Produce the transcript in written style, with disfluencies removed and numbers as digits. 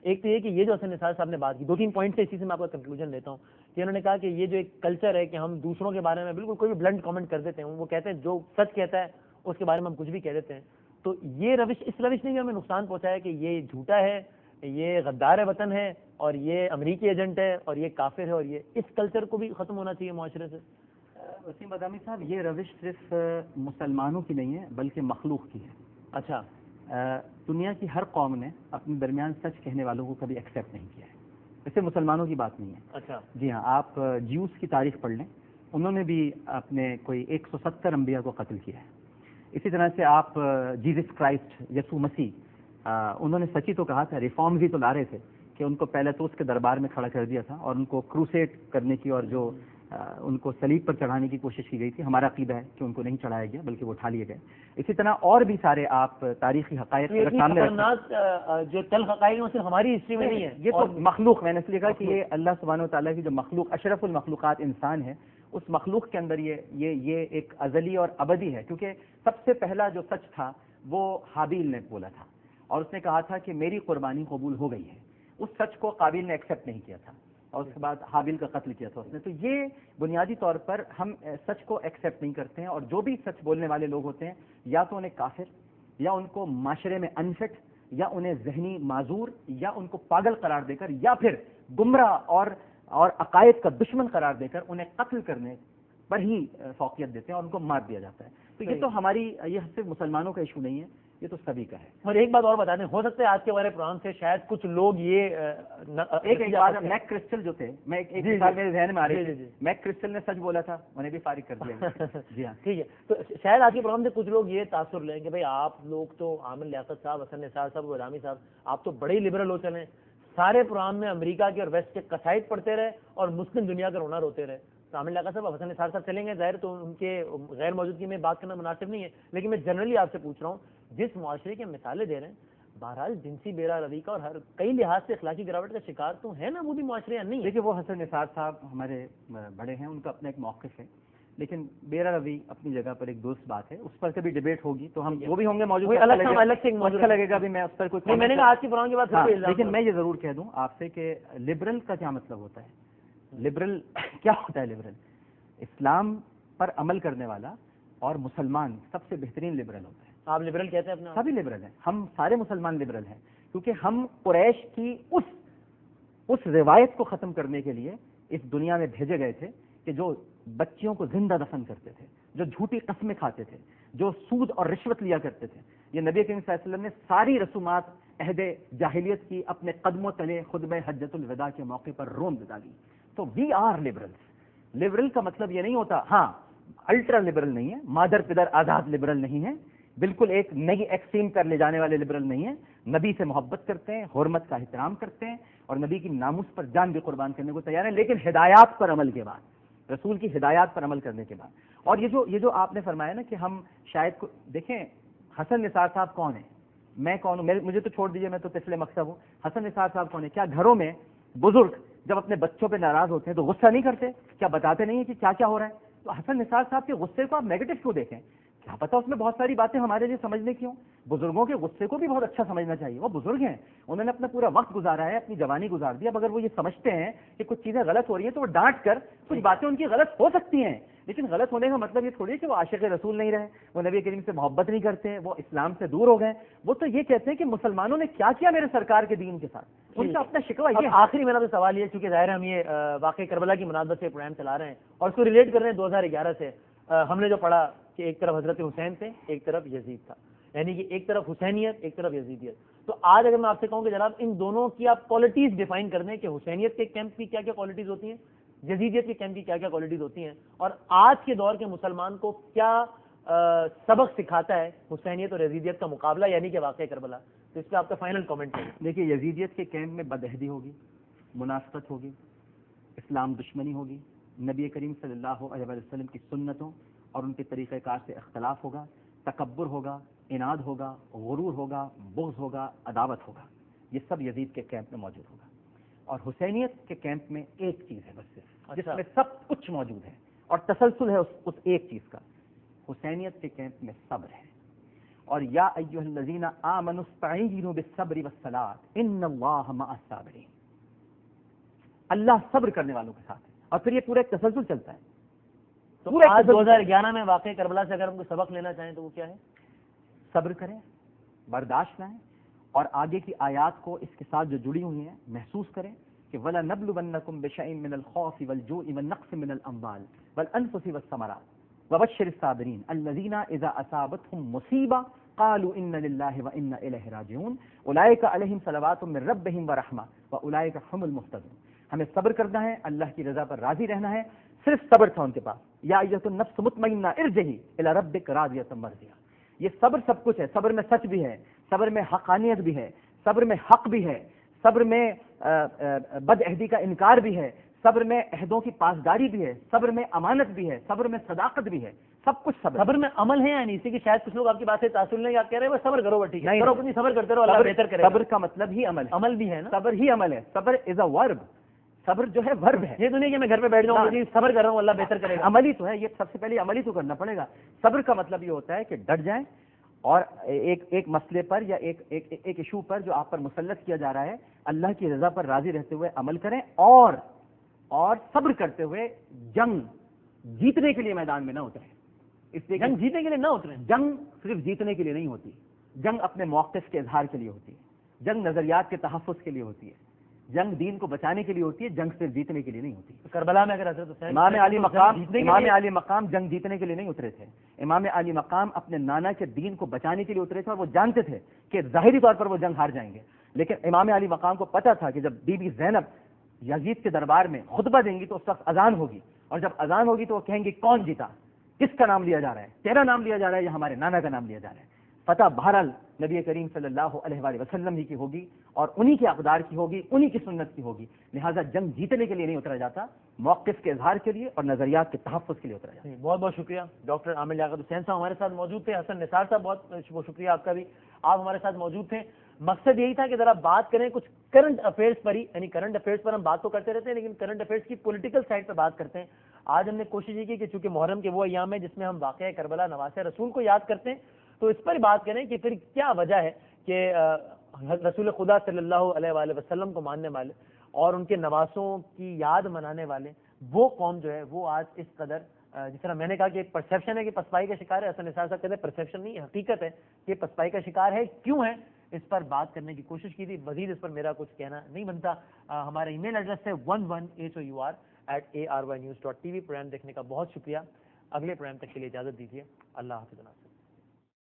ایک تو یہ کہ یہ جو حسن نثار صاحب نے بات کی، 2-3 پوائنٹ سے اسی سے میں آپ کا کنکلوژن لیتا ہوں کہ انہوں نے کہا کہ یہ جو ایک کلچر ہے کہ ہم دوسروں کے بارے میں بالکل کوئی بھی بلنٹ کامنٹ کر دیتے ہیں، وہ کہتے ہیں جو سچ کہتا ہے اس کے بارے میں ہم کچھ بھی کہہ دیتے ہیں. تو یہ روش، اس روش نے بھی ہمیں نقصان پہنچایا کہ یہ جھوٹا ہے، یہ غدار وطن ہے، اور یہ امریکی ایجنٹ ہے، اور یہ کافر ہے، اور یہ اس کلچر کو بھی ختم ہونا چاہیے معاشرے سے. وسیم بادامی صاحب، یہ روش صرف مسلمانوں کی نہیں ہے بلکہ مخلوق کی ہے. اچھا. دنیا کی ہر قوم نے اپنے درمیان سچ کہنے والوں کو کبھی ایکسیپٹ نہیں کیا ہے. اس سے مسلمانوں کی بات نہیں ہے. اچھا. جی ہاں، آپ جیوز کی تاریخ پڑھ لیں، انہوں نے بھی اپنے کوئی 170 انبیاء کو قتل کیا ہے. اسی طرح سے آپ جیزس کرائسٹ، یسوع مسیح، انہوں نے سچی تو کہا تھا، ریفارمز ہی تو لا رہے تھے کہ ان کو پہلے تو اس کے دربار میں کھڑا کر دیا تھا اور ان کو کروسیڈ کرنے کی اور جو ان کو صلیب پر چڑھانے کی کوشش کی گئی تھی. ہمارا عقیدہ ہے کہ ان کو نہیں چڑھایا گیا بلکہ وہ اٹھا لیے گئے. اسی طرح اور بھی سارے آپ تاریخی حقائق سامنے جو تلخ حقائق صرف ہماری ہسٹری میں نہیں ہے، یہ تو مخلوق، میں نے اس لیے کہا کہ یہ اللہ سبحانہ و تعالیٰ کی جو مخلوق، اشرف المخلوقات انسان ہے، اس مخلوق کے اندر یہ ایک ازلی اور ابدی ہے. کیونکہ سب سے پہلا جو سچ تھا وہ حابیل نے بولا تھا، اور اس نے کہا تھا کہ میری قربانی قبول ہو گئی ہے. اس سچ کو قابیل نے ایکسیپٹ نہیں کیا تھا، اور اس کے بعد حابیل کا قتل کیا تھا اس نے. تو یہ بنیادی طور پر ہم سچ کو ایکسیپٹ نہیں کرتے ہیں، اور جو بھی سچ بولنے والے لوگ ہوتے ہیں یا تو انہیں کافر، یا ان کو معاشرے میں انفٹ، یا انہیں ذہنی معذور، یا ان کو پاگل قرار دے کر، یا پھر گمراہ اور عقائد کا دشمن قرار دے کر انہیں قتل کرنے پر ہی فوقیت دیتے ہیں اور ان کو مار دیا جاتا ہے. تو یہ تو یہ صرف مسلمانوں کا ایشو نہیں ہے، یہ تو سبھی کا ہے. اور ایک بات اور بتا دیں، ہو سکتا ہے آج کے ہمارے پروگرام سے شاید کچھ لوگ یہ میک کرسٹل جو تھے، میں ایک مثال میرے ذہن میں آ رہی ہے، میک کرسٹل نے سچ بولا تھا، انہیں بھی فارغ کر دیا. جی ہاں، ٹھیک ہے. تو شاید آج کے پروگرام سے کچھ لوگ یہ تاثر لیں کہ بھائی آپ لوگ تو عامر لیاقت صاحب، حسن نثار صاحب، بادامی صاحب، آپ تو بڑے ہی لبرل ہو چلے، سارے پروگرام میں امریکہ کے اور ویسٹ کے قصائد پڑھتے رہے اور مسلم دنیا کا رونا روتے رہے. تو عامر لیاقت صاحب، حسن نثار صاحب چلیں گے، ظاہر تو ان کے غیر موجودگی میں بات کرنا مناسب نہیں ہے، لیکن میں جنرلی آپ سے پوچھ رہا ہوں، جس معاشرے کے مثالیں دے رہے ہیں، بہرحال جنسی بیرا روی کا اور ہر کئی لحاظ سے اخلاقی گراوٹ کا شکار تو ہے نا وہ بھی معاشرے، یا نہیں؟ دیکھیے، وہ حسن نثار صاحب ہمارے بڑے ہیں، ان کا اپنا ایک موقف ہے، لیکن بیرا روی اپنی جگہ پر ایک دوست بات ہے، اس پر کبھی ڈیبیٹ ہوگی تو ہم وہ بھی ہوں گے موجود، اچھا لگے گا بھی، میں اس پر کوئی میں نے کہا آج کی پروگرام کے بعد. لیکن میں یہ ضرور کہہ دوں آپ سے کہ لبرل کا کیا مطلب ہوتا ہے. لبرل کیا ہوتا ہے؟ لبرل اسلام پر عمل کرنے والا اور مسلمان سب سے بہترین لبرل ہوتا ہے. آپ لبرل کہتے ہیں اپنا؟ سبھی لبرل ہیں، ہم سارے مسلمان لبرل ہیں، کیونکہ ہم قریش کی اس روایت کو ختم کرنے کے لیے اس دنیا میں بھیجے گئے تھے کہ جو بچیوں کو زندہ دفن کرتے تھے، جو جھوٹی قسمیں کھاتے تھے، جو سود اور رشوت لیا کرتے تھے. یہ نبی کریم صلی اللہ علیہ وسلم نے ساری رسومات عہد جاہلیت کی اپنے قدموں تلے خطبہ حجۃ الوداع کے موقع پر روم ڈالی. تو وی آر لبرلس. لبرل کا مطلب یہ نہیں ہوتا، ہاں الٹرا لبرل نہیں ہے، مادر پدر آزاد لبرل نہیں ہے، بالکل ایک نئی ایکسٹریم پر لے جانے والے لبرل نہیں ہیں. نبی سے محبت کرتے ہیں، حرمت کا احترام کرتے ہیں، اور نبی کی ناموس پر جان بھی قربان کرنے کو تیار ہیں، لیکن ہدایات پر عمل کے بعد، رسول کی ہدایات پر عمل کرنے کے بعد. اور یہ جو آپ نے فرمایا نا کہ ہم شاید دیکھیں، حسن نثار صاحب کون ہیں، میں کون ہوں، مجھے تو چھوڑ دیجئے، میں تو طفل مکتب ہوں. حسن نثار صاحب کون ہیں؟ کیا گھروں میں بزرگ جب اپنے بچوں پہ ناراض ہوتے ہیں تو غصہ نہیں کرتے؟ کیا بتاتے نہیں ہیں کہ کیا کیا ہو رہا ہے؟ تو حسن نثار صاحب کے غصے کو آپ نیگیٹو کیوں دیکھیں؟ کیا پتا اس میں بہت ساری باتیں ہمارے لیے سمجھنے کی ہوں. بزرگوں کے غصے کو بھی بہت اچھا سمجھنا چاہیے، وہ بزرگ ہیں، انہوں نے اپنا پورا وقت گزارا ہے، اپنی جوانی گزار دی. اب اگر وہ یہ سمجھتے ہیں کہ کچھ چیزیں غلط ہو رہی ہیں تو وہ ڈانٹ کر، کچھ باتیں ان کی غلط ہو سکتی ہیں، لیکن غلط ہونے کا مطلب یہ تھوڑی ہے کہ وہ عاشق رسول نہیں رہے، وہ نبی کریم سے محبت نہیں کرتے، وہ اسلام سے دور ہو گئے. وہ تو یہ کہتے ہیں کہ مسلمانوں نے کیا کیا میرے سرکار کے دین کے ساتھ، ان کا اپنا شکوہ یہ. آخری میرا تو سوال یہ، چونکہ ظاہر ہم یہ واقعہ کربلا کی مناسبت سے پروگرام چلا رہے ہیں اور اس کو ریلیٹ کر رہے ہیں 2011 سے. ہم نے جو پڑھا کہ ایک طرف حضرت حسین تھے، ایک طرف یزید تھا، یعنی کہ ایک طرف حسینیت، ایک طرف یزیدیت. تو آج اگر میں آپ سے کہوں کہ جناب ان دونوں کی آپ کوالٹیز ڈیفائن کر دیں کہ حسینیت کے کیمپ کی کیا کیا کوالٹیز ہوتی ہیں، یزیدیت کے کیمپ کی کیا کیا کوالٹیز ہوتی ہیں، اور آج کے دور کے مسلمان کو کیا سبق سکھاتا ہے حسینیت اور یزیدیت کا مقابلہ، یعنی کہ واقعہ کربلا. تو اس پہ آپ کا فائنل کامنٹ ہے. دیکھیے، یزیدیت کے کیمپ میں بدعہدی ہوگی، منافقت ہوگی، اسلام دشمنی ہوگی، نبی کریم صلی اللہ علیہ وسلم کی سنتوں اور ان کے طریقہ کار سے اختلاف ہوگا، تکبر ہوگا، عناد ہوگا، غرور ہوگا، بغض ہوگا، عداوت ہوگا. یہ سب یزید کے کیمپ میں موجود ہوگا. اور حسینیت کے کیمپ میں ایک چیز ہے بس صرف، جس میں سب کچھ موجود ہے اور تسلسل ہے اس ایک چیز کا. حسینیت کے کیمپ میں صبر ہے. اور یا ایھا الذین آمنوا استعینوا بالصبر والصلاۃ ان اللہ مع الصابرین، اللہ صبر کرنے والوں کے ساتھ ہے. اور پھر یہ پورا ایک تسلسل چلتا ہے. تو آج 2011 میں واقع کربلا سے اگر ہم کو سبق لینا چاہیں تو وہ کیا ہے؟ صبر کریں، برداشت لائیں، اور آگے کی آیات کو اس کے ساتھ جو جڑی ہوئی ہیں محسوس کریں کہ وَلَنَبْلُوَنَّكُمْ بِشَيْءٍ مِّنَ الْخَوْفِ وَالْجُوعِ وَالنَّقْصِ مِّنَ الْأَمْوَالِ وَالْأَنفُسِ وَالثَّمَرَاتِ وَبَشِّرِ الصَّابِرِينَ الَّذِينَ إِذَا أَصَابَتْهُمْ مُصِيبَةٌ قَالُوا إِنَّ لِلَّهِ وَإِنَّا إِلَيْهِ رَاجِعُونَ أُولَٰئِكَ عَلَيْهِمْ صَلَوَاتٌ مِّن رَّبِّهِمْ وَرَحْمَةٌ وَأُولَٰئِكَ هُمُ الْمُهْتَدُونَ. ہمیں صبر کرنا ہے، اللہ کی رضا پر راضی رہنا ہے. صرف صبر تھا ان کے پاس. یا ایھا النفس مطمئنہ ارجعی الی ربک راضیۃ مرضیہ. یہ صبر سب کچھ ہے. صبر میں سچ بھی ہے، صبر میں حقانیت بھی ہے، صبر میں حق بھی ہے، صبر میں بد عہدی کا انکار بھی ہے، صبر میں عہدوں کی پاسداری بھی ہے، صبر میں امانت بھی ہے، صبر میں صداقت بھی ہے. سب کچھ صبر میں عمل ہے. یعنی اسی کی شاید کچھ لوگ آپ کی بات سے تاثر لیں گے، آپ کہہ رہے ہیں صبر کرو، ٹھیک ہے کرو، کتنی صبر کرتے رہو، اللہ بہتر کرے گا. صبر کا مطلب ہی عمل ہے. عمل بھی ہے نا، صبر ہی عمل ہے. صبر از اے ورب. صبر جو ہے ورب ہے. یہ تو نہیں کہ میں گھر پہ بیٹھ جاؤں جی صبر کر رہا ہوں اللہ بہتر کرے گا. عملی تو ہے. یہ سب سے پہلے عملی تو کرنا پڑے گا. صبر کا مطلب یہ ہوتا ہے کہ ڈٹ جائیں اور ایک مسئلے پر یا ایک ایشو پر جو آپ پر مسلط کیا جا رہا ہے اللہ کی رضا پر راضی رہتے ہوئے عمل کریں، اور صبر کرتے ہوئے جنگ جیتنے کے لیے میدان میں نہ اتریں. اس لیے جنگ جیتنے کے لیے نہ اتریں. جنگ صرف جیتنے کے لیے نہیں ہوتی. جنگ اپنے موقف کے اظہار کے لیے ہوتی ہے. جنگ نظریات کے تحفظ کے لیے ہوتی ہے. جنگ دین کو بچانے کے لیے ہوتی ہے. جنگ صرف جیتنے کے لیے نہیں ہوتی. کربلا میں اگر حضرت حسین امام علی مقام جنگ جیتنے کے لیے نہیں اترے تھے. امام علی مقام اپنے نانا کے دین کو بچانے کے لیے اترے تھے، اور وہ جانتے تھے کہ ظاہری طور پر وہ جنگ ہار جائیں گے. لیکن امام علی مقام کو پتا تھا کہ جب بی بی زینب یزید کے دربار میں خطبہ دیں گی تو اس وقت اذان ہوگی، اور جب اذان ہوگی تو وہ کہیں گے کون جیتا، کس کا نام لیا جا رہا ہے، تیرا نام لیا جا رہا ہے یا ہمارے نانا کا نام لیا جا رہا ہے. فتح بہرحال نبی کریم صلی اللہ علیہ وآلہ وسلم ہی کی ہوگی، اور انہی کے اقدار کی ہوگی، انہی کی سنت کی ہوگی. لہٰذا جنگ جیتنے کے لیے نہیں اترا جاتا، موقف کے اظہار کے لیے اور نظریات کے تحفظ کے لیے اترا جاتا. بہت بہت شکریہ ڈاکٹر عامر لیاقت حسین صاحب ہمارے ساتھ موجود تھے. حسن نثار صاحب بہت شکریہ آپ کا بھی، آپ ہمارے ساتھ موجود تھے. مقصد یہی تھا کہ ذرا بات کریں کچھ کرنٹ افیئرس پر ہی. یعنی کرنٹ افیئرس پر ہم بات تو کرتے رہتے ہیں لیکن کرنٹ افیئرس کی پولیٹیکل سائڈ پہ بات کرتے ہیں. آج ہم نے کوشش یہ کی کہ چونکہ محرم کے وہ ایام ہیں جس میں ہم واقعہ کربلا نواسہ رسول کو یاد کرتے ہیں، تو اس پر بات کریں کہ پھر کیا وجہ ہے کہ رسول خدا صلی اللہ علیہ وآلہ وسلم کو ماننے والے اور ان کے نواسوں کی یاد منانے والے وہ قوم جو ہے وہ آج اس قدر، جس طرح میں نے کہا کہ ایک پرسیپشن ہے کہ پسپائی کا شکار ہے، حسن نثار صاحب کہتے ہیں پرسیپشن نہیں، حقیقت ہے کہ پسپائی کا شکار ہے. کیوں ہے اس پر بات کرنے کی کوشش کی تھی. مزید اس پر میرا کچھ کہنا نہیں بنتا. ہمارا ای میل ایڈریس ہے 11hour@arYnews.tv. پروگرام دیکھنے کا بہت شکریہ. اگلے پروگرام تک کے لیے اجازت دیجیے. اللہ حافظ.